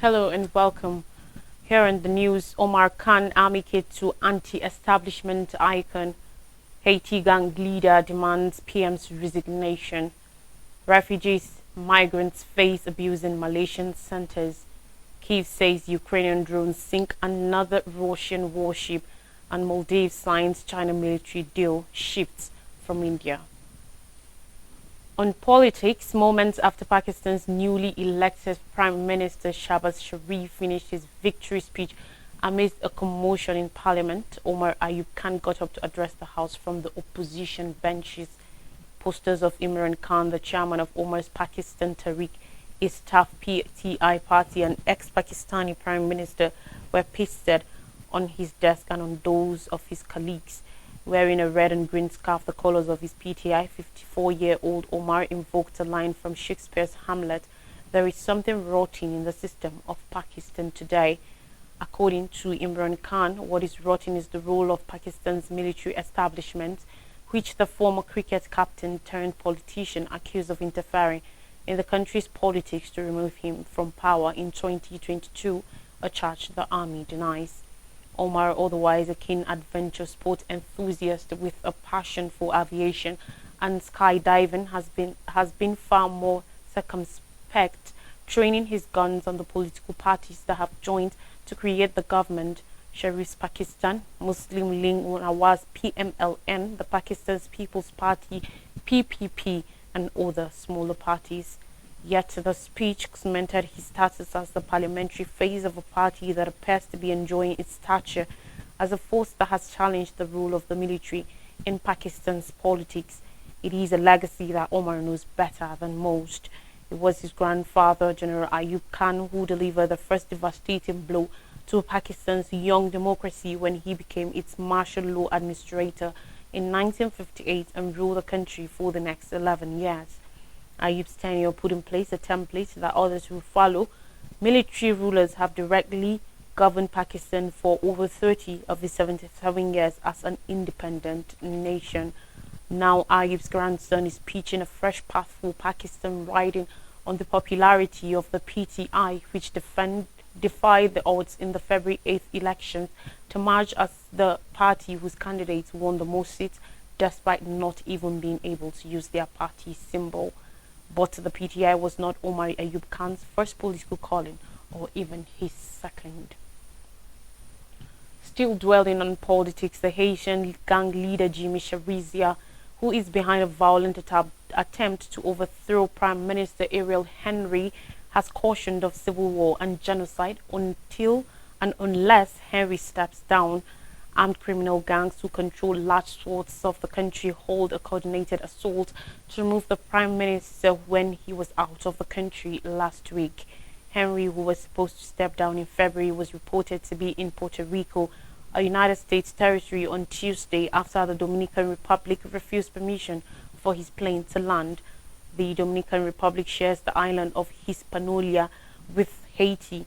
Hello and welcome. Here in the news, Omar Khan amicate to anti-establishment icon. Haiti gang leader demands PM's resignation. Refugees, migrants face abuse in Malaysian centers. Kiev says Ukrainian drones sink another Russian warship, and Maldives signs China military deal shifts from India. On politics, moments after Pakistan's newly elected Prime Minister Shahbaz Sharif finished his victory speech amidst a commotion in Parliament, Omar Ayub Khan got up to address the House from the opposition benches. Posters of Imran Khan, the chairman of Omar's Pakistan Tehreek-e-Insaf PTI party and ex-Pakistani Prime Minister, were pasted on his desk and on those of his colleagues. Wearing a red and green scarf, the colors of his PTI, 54-year-old Omar invoked a line from Shakespeare's Hamlet: "There is something rotting in the system of Pakistan today." According to Imran Khan, what is rotting is the role of Pakistan's military establishment, which the former cricket captain turned politician accused of interfering in the country's politics to remove him from power in 2022, a charge the army denies. Omar, otherwise a keen adventure sport enthusiast with a passion for aviation and skydiving, has been far more circumspect, training his guns on the political parties that have joined to create the government: Sharif's Pakistan Muslim League Nawaz PMLN, the Pakistan's People's Party PPP, and other smaller parties. Yet the speech cemented his status as the parliamentary face of a party that appears to be enjoying its stature as a force that has challenged the role of the military in Pakistan's politics. It is a legacy that Omar knows better than most. It was his grandfather, General Ayub Khan, who delivered the first devastating blow to Pakistan's young democracy when he became its martial law administrator in 1958 and ruled the country for the next 11 years. Ayub's tenure put in place a template that others will follow. Military rulers have directly governed Pakistan for over 30 of the 77 years as an independent nation. Now Ayub's grandson is pitching a fresh path for Pakistan, riding on the popularity of the PTI, which defied the odds in the February 8th elections to emerge as the party whose candidates won the most seats, despite not even being able to use their party symbol. But the PTI was not Omar Ayub Khan's first political calling, or even his second. Still dwelling on politics, the Haitian gang leader Jimmy Charizia, who is behind a violent attempt to overthrow Prime Minister Ariel Henry, has cautioned of civil war and genocide until and unless Henry steps down. Armed criminal gangs who control large swaths of the country hold a coordinated assault to remove the Prime Minister when he was out of the country last week. Henry, who was supposed to step down in February, was reported to be in Puerto Rico, a United States territory, on Tuesday after the Dominican Republic refused permission for his plane to land. The Dominican Republic shares the island of Hispaniola with Haiti.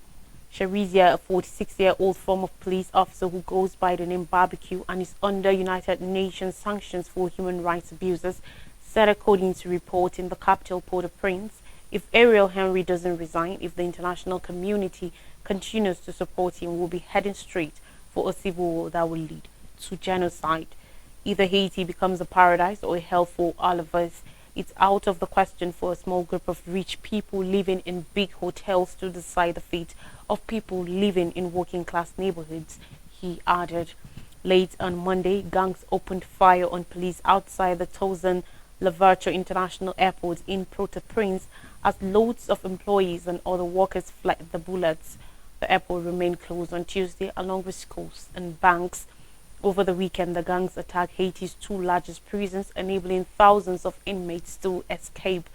Charizia, a 46-year-old former police officer who goes by the name Barbecue and is under United Nations sanctions for human rights abuses, said, according to report in the capital Port-au-Prince, if Ariel Henry doesn't resign, if the international community continues to support him, we'll be heading straight for a civil war that will lead to genocide. Either Haiti becomes a paradise or a hell for all of us. It's out of the question for a small group of rich people living in big hotels to decide the fate of people living in working-class neighborhoods, he added. Late on Monday, gangs opened fire on police outside the Thousand Louverture International Airport in Port-au-Prince as loads of employees and other workers fled the bullets. The airport remained closed on Tuesday, along with schools and banks. Over the weekend, the gangs attacked Haiti's two largest prisons, enabling thousands of inmates to escape.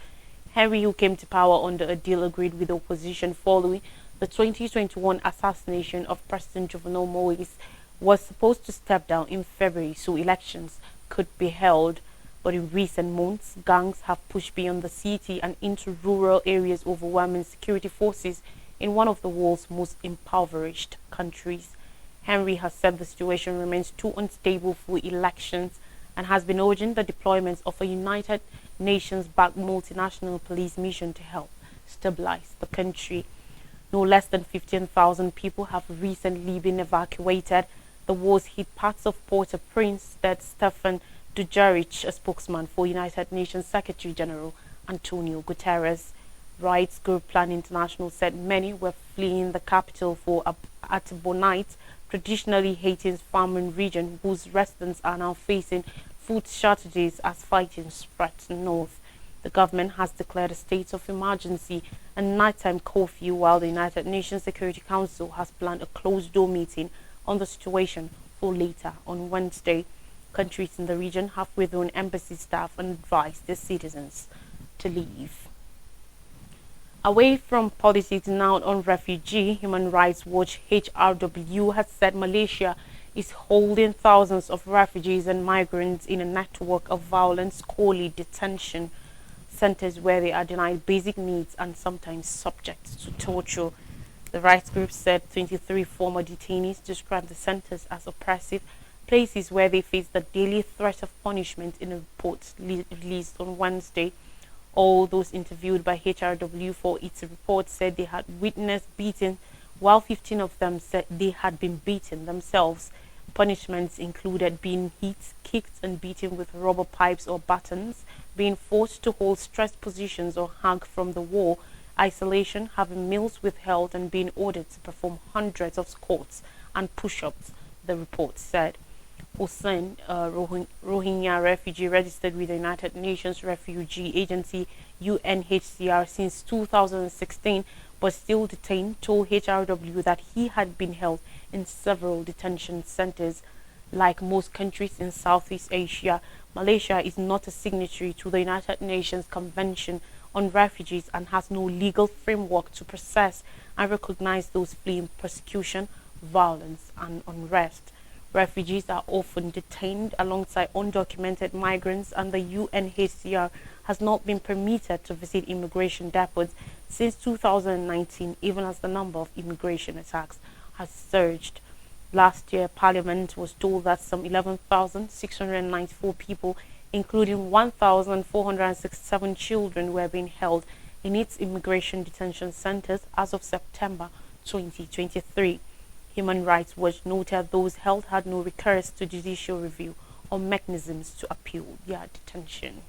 Henry, who came to power under a deal agreed with the opposition following the 2021 assassination of President Jovenel Moise, was supposed to step down in February so elections could be held. But in recent months, gangs have pushed beyond the city and into rural areas, overwhelming security forces in one of the world's most impoverished countries. Henry has said the situation remains too unstable for elections and has been urging the deployment of a United Nations-backed multinational police mission to help stabilize the country. No less than 15,000 people have recently been evacuated. The wars hit parts of Port-au-Prince, said Stefan Dujarric, a spokesman for United Nations Secretary General Antonio Guterres. Rights group Plan International said many were fleeing the capital for Artibonite, traditionally Haiti's farming region, whose residents are now facing food shortages as fighting spreads north. The government has declared a state of emergency and nighttime curfew, while the United Nations Security Council has planned a closed-door meeting on the situation for later on Wednesday. Countries in the region have withdrawn embassy staff and advised their citizens to leave. Away from politics, now on refugee, Human Rights Watch HRW has said Malaysia is holding thousands of refugees and migrants in a network of violence called detention centers where they are denied basic needs and sometimes subject to torture. The rights group said 23 former detainees described the centers as oppressive places where they face the daily threat of punishment in a report released on Wednesday. All those interviewed by HRW for its report said they had witnessed beating, while 15 of them said they had been beaten themselves. Punishments included being hit, kicked and beaten with rubber pipes or batons, being forced to hold stressed positions or hang from the wall, isolation, having meals withheld and being ordered to perform hundreds of squats and push-ups, the report said. Hussein, a Rohingya refugee registered with the United Nations Refugee Agency UNHCR since 2016 but still detained, told HRW that he had been held in several detention centers. Like most countries in Southeast Asia, Malaysia is not a signatory to the United Nations Convention on Refugees and has no legal framework to process and recognize those fleeing persecution, violence and unrest. Refugees are often detained alongside undocumented migrants, and the UNHCR has not been permitted to visit immigration depots since 2019, even as the number of immigration attacks has surged. Last year, Parliament was told that some 11,694 people, including 1,467 children, were being held in its immigration detention centers as of September 2023. Human Rights Watch noted those held had no recourse to judicial review or mechanisms to appeal their detention.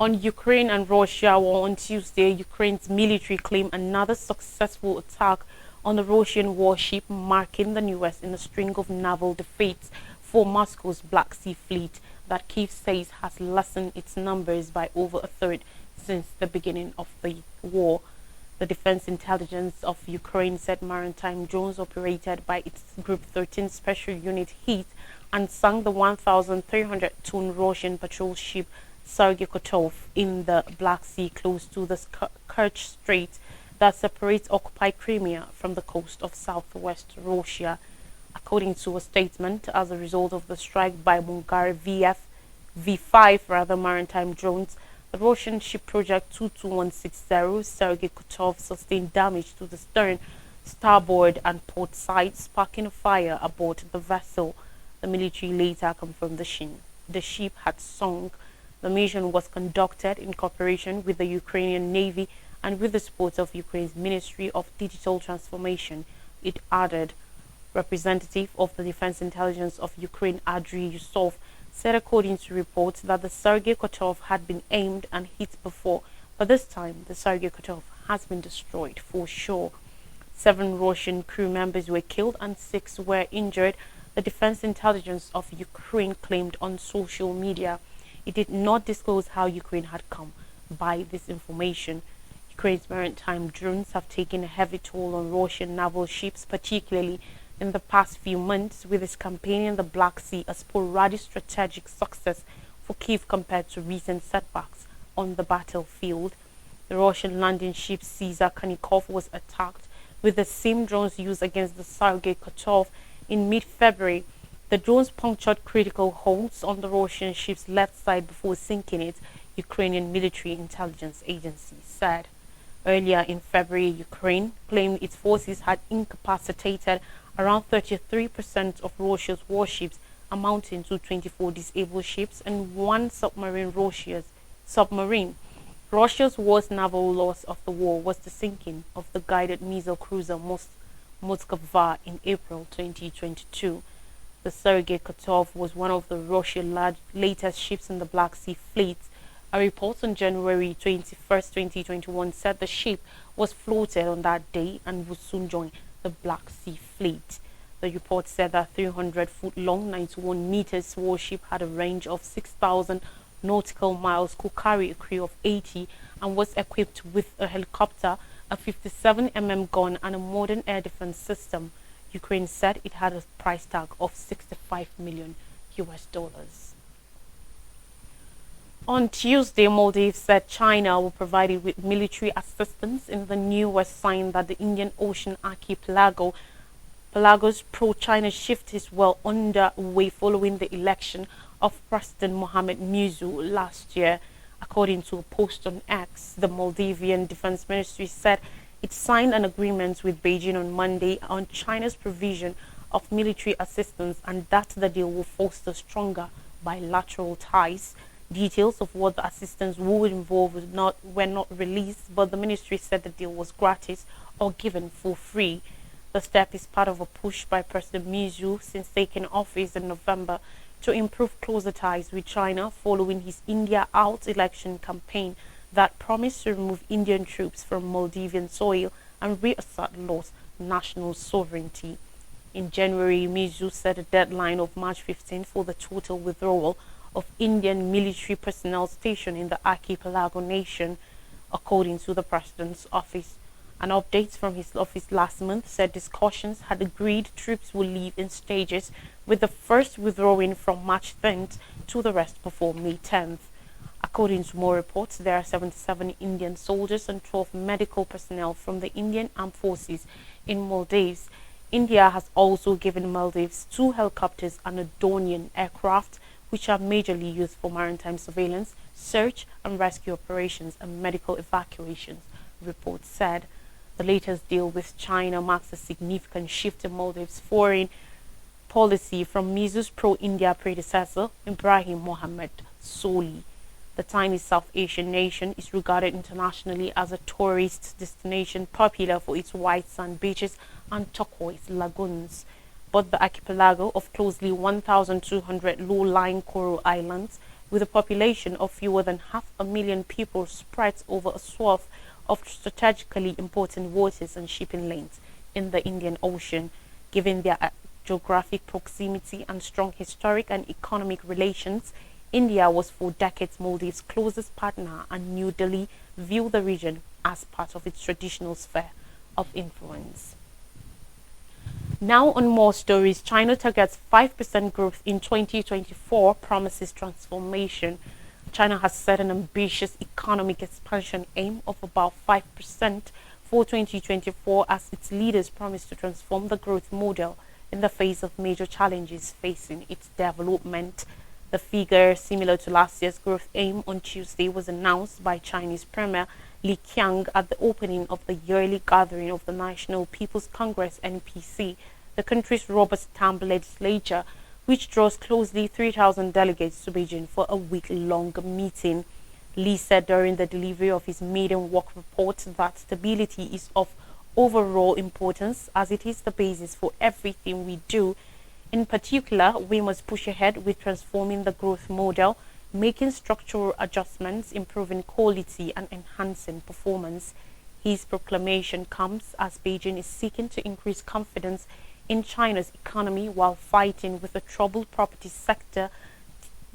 On Ukraine and Russia war on Tuesday, Ukraine's military claimed another successful attack on the Russian warship, marking the newest in a string of naval defeats for Moscow's Black Sea Fleet that Kyiv says has lessened its numbers by over a third since the beginning of the war. The Defense Intelligence of Ukraine said maritime drones operated by its Group 13 Special Unit hit and sank the 1,300-ton Russian patrol ship Sergei Kotov in the Black Sea close to the Kerch Strait that separates occupied Crimea from the coast of southwest Russia. According to a statement, as a result of the strike by Bulgari V5 maritime drones, the Russian ship Project 22160 Sergei Kotov sustained damage to the stern, starboard and port side, sparking a fire aboard the vessel. The military later confirmed the ship had sunk. The mission was conducted in cooperation with the Ukrainian Navy and with the support of Ukraine's Ministry of Digital Transformation, it added. Representative of the Defense Intelligence of Ukraine, Andriy Yusov, said according to reports that the Sergei Kotov had been aimed and hit before, but this time the Sergei Kotov has been destroyed for sure. 7 Russian crew members were killed and 6 were injured, the Defense Intelligence of Ukraine claimed on social media. It did not disclose how Ukraine had come by this information. Ukraine's maritime drones have taken a heavy toll on Russian naval ships, particularly in the past few months, with its campaign in the Black Sea a sporadic strategic success for Kyiv compared to recent setbacks on the battlefield. The Russian landing ship Caesar Kanikov was attacked with the same drones used against the Sergei Kotov in mid-February. The drones punctured critical holes on the Russian ship's left side before sinking it, Ukrainian military intelligence agency said. Earlier in February, Ukraine claimed its forces had incapacitated around 33% of Russia's warships, amounting to 24 disabled ships and 1 submarine. Russia's worst naval loss of the war was the sinking of the guided missile cruiser Moskva in April 2022. The Sergei Kotov was one of the Russia's latest ships in the Black Sea Fleet. A report on January 21, 2021 said the ship was floated on that day and would soon join the Black Sea Fleet. The report said that 300-foot-long, 91 meters warship had a range of 6,000 nautical miles, could carry a crew of 80, and was equipped with a helicopter, a 57 gun, and a modern air defense system. Ukraine said it had a price tag of $65 million. On Tuesday, Maldives said China will provide it with military assistance in the newest sign that the Indian Ocean archipelago's pro-China shift is well underway following the election of President Mohamed Muizzu last year. According to a post on X, the Maldivian Defense Ministry said it signed an agreement with Beijing on Monday on China's provision of military assistance and that the deal will foster stronger bilateral ties. Details of what the assistance would involve were not released, but the ministry said the deal was gratis or given for free. The step is part of a push by President Muizzu since taking office in November to improve closer ties with China following his India Out election campaign that promised to remove Indian troops from Maldivian soil and reassert lost national sovereignty. In January, Muizzu set a deadline of March 15 for the total withdrawal of Indian military personnel stationed in the archipelago nation, according to the president's office. An update from his office last month said discussions had agreed troops will leave in stages, with the first withdrawing from March 10th to the rest before May 10th. According to more reports, there are 77 Indian soldiers and 12 medical personnel from the Indian Armed Forces in Maldives. India has also given Maldives 2 helicopters and a Dornier aircraft, which are majorly used for maritime surveillance, search and rescue operations, and medical evacuations, reports said. The latest deal with China marks a significant shift in Maldives' foreign policy from Muizzu's pro-India predecessor, Ibrahim Mohamed Soli. The tiny South Asian nation is regarded internationally as a tourist destination popular for its white sand beaches and turquoise lagoons. But the archipelago of closely 1,200 low-lying coral islands, with a population of fewer than 500,000 people, spreads over a swath of strategically important waters and shipping lanes in the Indian Ocean. Given their geographic proximity and strong historic and economic relations, India was for decades Maldives' closest partner, and New Delhi viewed the region as part of its traditional sphere of influence. Now on more stories, China targets 5% growth in 2024, promises transformation. China has set an ambitious economic expansion aim of about 5% for 2024 as its leaders promise to transform the growth model in the face of major challenges facing its development. The figure, similar to last year's growth aim, on Tuesday was announced by Chinese Premier Li Qiang at the opening of the yearly gathering of the National People's Congress (NPC), the country's rubber-stamp legislature, which draws closely 3,000 delegates to Beijing for a week-long meeting. Li said during the delivery of his maiden work report that stability is of overall importance as it is the basis for everything we do. In particular, we must push ahead with transforming the growth model, making structural adjustments, improving quality, and enhancing performance. His proclamation comes as Beijing is seeking to increase confidence in China's economy while fighting with the troubled property sector,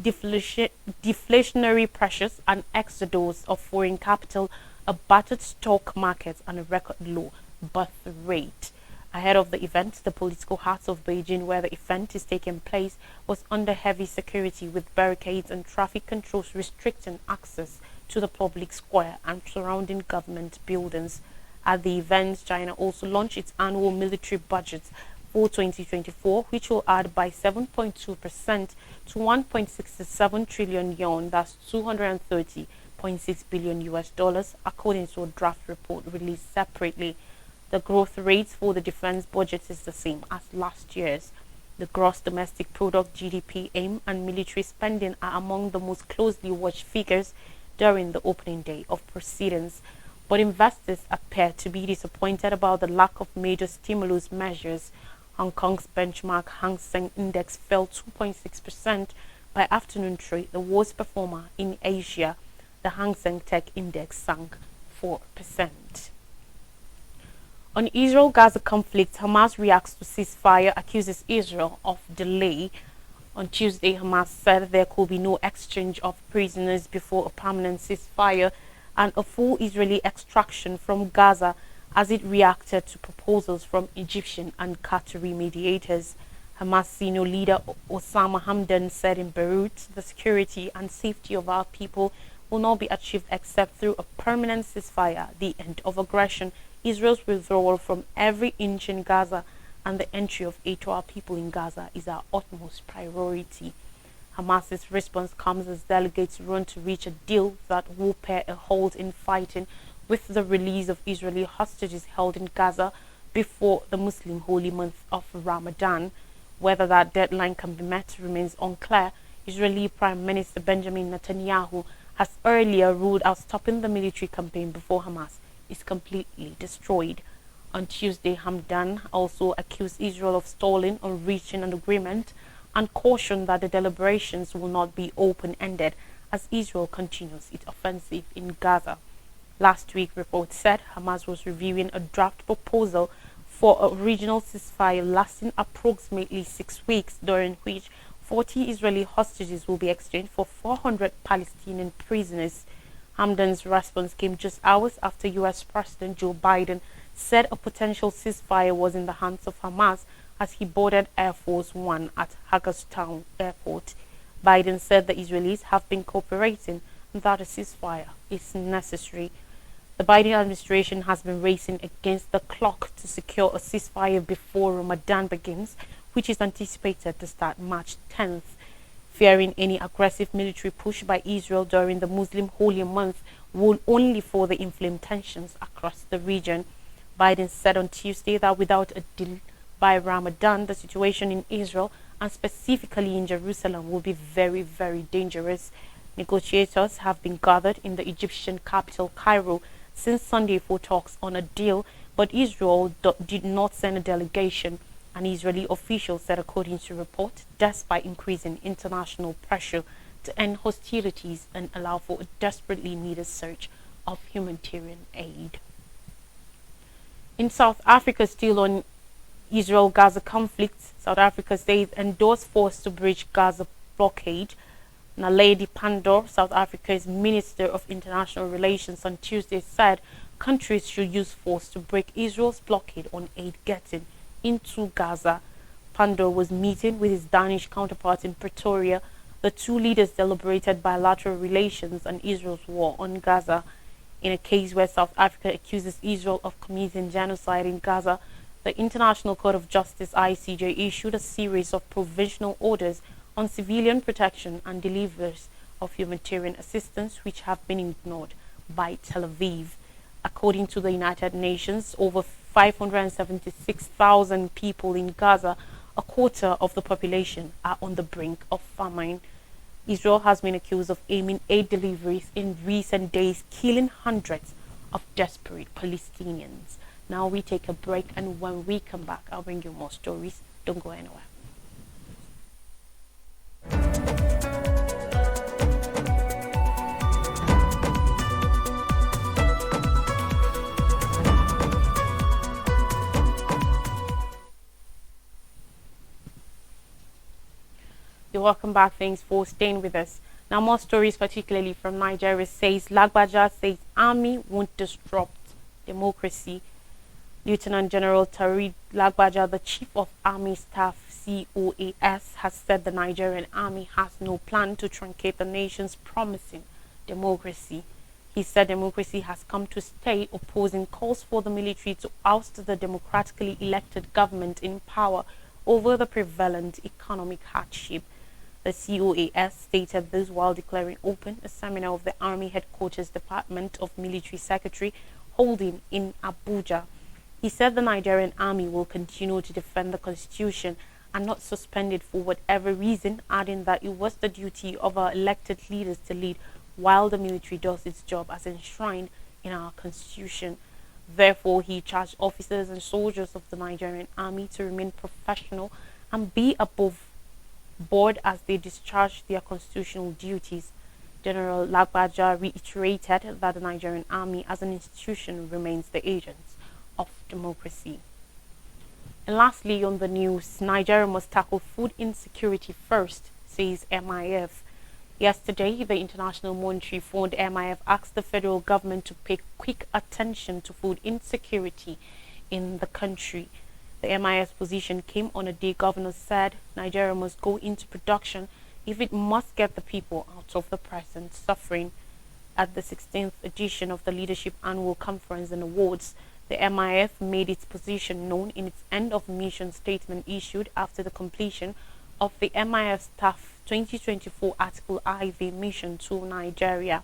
deflationary pressures, and exodus of foreign capital, a battered stock market, and a record low birth rate. Ahead of the event, the political heart of Beijing, where the event is taking place, was under heavy security with barricades and traffic controls restricting access to the public square and surrounding government buildings. At the event, China also launched its annual military budget for 2024, which will add by 7.2% to 1.67 trillion yuan, that's $230.6 billion, according to a draft report released separately. The growth rate for the defense budget is the same as last year's. The gross domestic product (GDP) aim and military spending are among the most closely watched figures during the opening day of proceedings. But investors appear to be disappointed about the lack of major stimulus measures. Hong Kong's benchmark Hang Seng Index fell 2.6% by afternoon trade, the worst performer in Asia. The Hang Seng Tech Index sank 4%. On Israel-Gaza conflict, Hamas reacts to ceasefire, accuses Israel of delay. On Tuesday, Hamas said there could be no exchange of prisoners before a permanent ceasefire and a full Israeli extraction from Gaza as it reacted to proposals from Egyptian and Qatari mediators. Hamas senior leader Osama Hamdan said in Beirut, the security and safety of our people will not be achieved except through a permanent ceasefire, the end of aggression, Israel's withdrawal from every inch in Gaza, and the entry of aid to our people in Gaza is our utmost priority. Hamas's response comes as delegates run to reach a deal that will put a halt in fighting with the release of Israeli hostages held in Gaza before the Muslim holy month of Ramadan. Whether that deadline can be met remains unclear. Israeli Prime Minister Benjamin Netanyahu has earlier ruled out stopping the military campaign before Hamas is completely destroyed. On Tuesday, Hamdan also accused Israel of stalling on reaching an agreement and cautioned that the deliberations will not be open-ended as Israel continues its offensive in Gaza. Last week, reports said Hamas was reviewing a draft proposal for a regional ceasefire lasting approximately 6 weeks, during which 40 Israeli hostages will be exchanged for 400 Palestinian prisoners. Hamdan's response came just hours after U.S. President Joe Biden said a potential ceasefire was in the hands of Hamas as he boarded Air Force One at Hagerstown Airport. Biden said the Israelis have been cooperating and that a ceasefire is necessary. The Biden administration has been racing against the clock to secure a ceasefire before Ramadan begins, which is anticipated to start March 10th. Fearing any aggressive military push by Israel during the Muslim holy month will only further inflame tensions across the region. Biden said on Tuesday that without a deal by Ramadan, the situation in Israel and specifically in Jerusalem will be very, very dangerous. Negotiators have been gathered in the Egyptian capital, Cairo, since Sunday for talks on a deal, but Israel did not send a delegation. An Israeli official said, according to report, despite increasing international pressure to end hostilities and allow for a desperately needed surge of humanitarian aid. In South Africa, still on Israel-Gaza conflict, South Africa says endorsed force to breach Gaza blockade. Naledi Pandor, South Africa's Minister of International Relations, on Tuesday said countries should use force to break Israel's blockade on aid getting into Gaza. Pandor was meeting with his Danish counterpart in Pretoria. The two leaders deliberated bilateral relations and Israel's war on Gaza. In a case where South Africa accuses Israel of committing genocide in Gaza, the International Court of Justice (ICJ) issued a series of provisional orders on civilian protection and delivery of humanitarian assistance, which have been ignored by Tel Aviv. According to the United Nations, over 576,000 people in Gaza, a quarter of the population, are on the brink of famine. Israel has been accused of aiming aid deliveries in recent days, killing hundreds of desperate Palestinians. Now we take a break, and when we come back, I'll bring you more stories. Don't go anywhere. You're welcome back. Thanks for staying with us. Now, more stories, particularly from Nigeria, says Lagbaja says army won't disrupt democracy. Lieutenant General Tariq Lagbaja, the Chief of Army Staff (COAS), has said the Nigerian army has no plan to truncate the nation's promising democracy. He said democracy has come to stay, opposing calls for the military to oust the democratically elected government in power over the prevalent economic hardship. The COAS stated this while declaring open a seminar of the Army Headquarters Department of Military Secretary holding in Abuja. He said the Nigerian army will continue to defend the constitution and not suspend it for whatever reason, adding that it was the duty of our elected leaders to lead while the military does its job as enshrined in our constitution. Therefore, he charged officers and soldiers of the Nigerian army to remain professional and be above board as they discharge their constitutional duties. General Lagbaja reiterated that the Nigerian army as an institution remains the agent of democracy. And lastly, on the news, Nigeria must tackle food insecurity first, says MIF. Yesterday, the International Monetary Fund (MIF) asked the federal government to pay quick attention to food insecurity in the country. The MIF's position came on a day governors said Nigeria must go into production if it must get the people out of the present suffering. At the 16th edition of the Leadership Annual Conference and Awards, the MIF made its position known in its end of mission statement issued after the completion of the MIF Staff 2024 Article IV mission to Nigeria.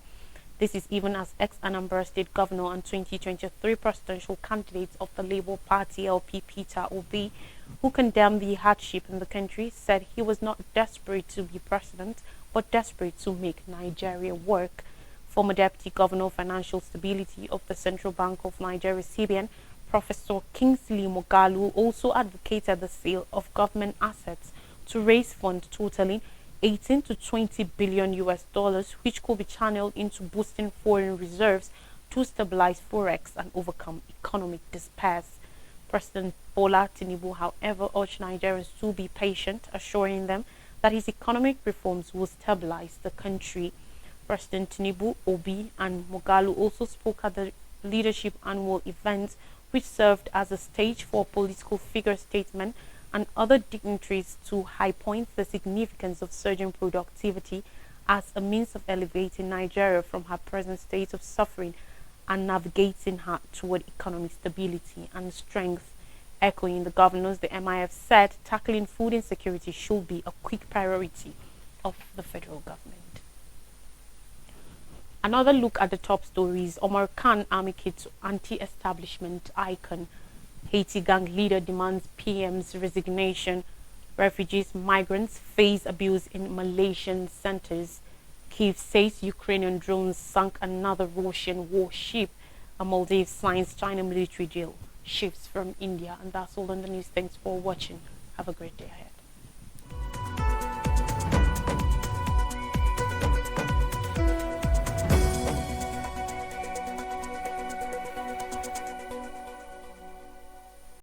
This is even as ex-Anambra State Governor and 2023 presidential candidate of the Labour Party LP Peter Obi, who condemned the hardship in the country, said he was not desperate to be president, but desperate to make Nigeria work. Former Deputy Governor of Financial Stability of the Central Bank of Nigeria (CBN), Professor Kingsley Moghalu, also advocated the sale of government assets to raise funds totaling 18 to 20 billion US dollars, which could be channeled into boosting foreign reserves to stabilize forex and overcome economic despair. President Bola Tinubu, however, urged Nigerians to be patient, assuring them that his economic reforms will stabilize the country. President Tinubu, Obi, and Moghalu also spoke at the Leadership Annual event, which served as a stage for political figure statement and other dignitaries to high point the significance of surging productivity as a means of elevating Nigeria from her present state of suffering and navigating her toward economic stability and strength. Echoing the governors, the MIF said tackling food insecurity should be a quick priority of the federal government. Another look at the top stories. Omar Khan amicate to anti-establishment icon. Haiti gang leader demands PM's resignation. Refugees, migrants face abuse in Malaysian centers. Kyiv says Ukrainian drones sunk another Russian warship. A Maldives signs China military deal. Shifts from India. And that's all on the news. Thanks for watching. Have a great day ahead.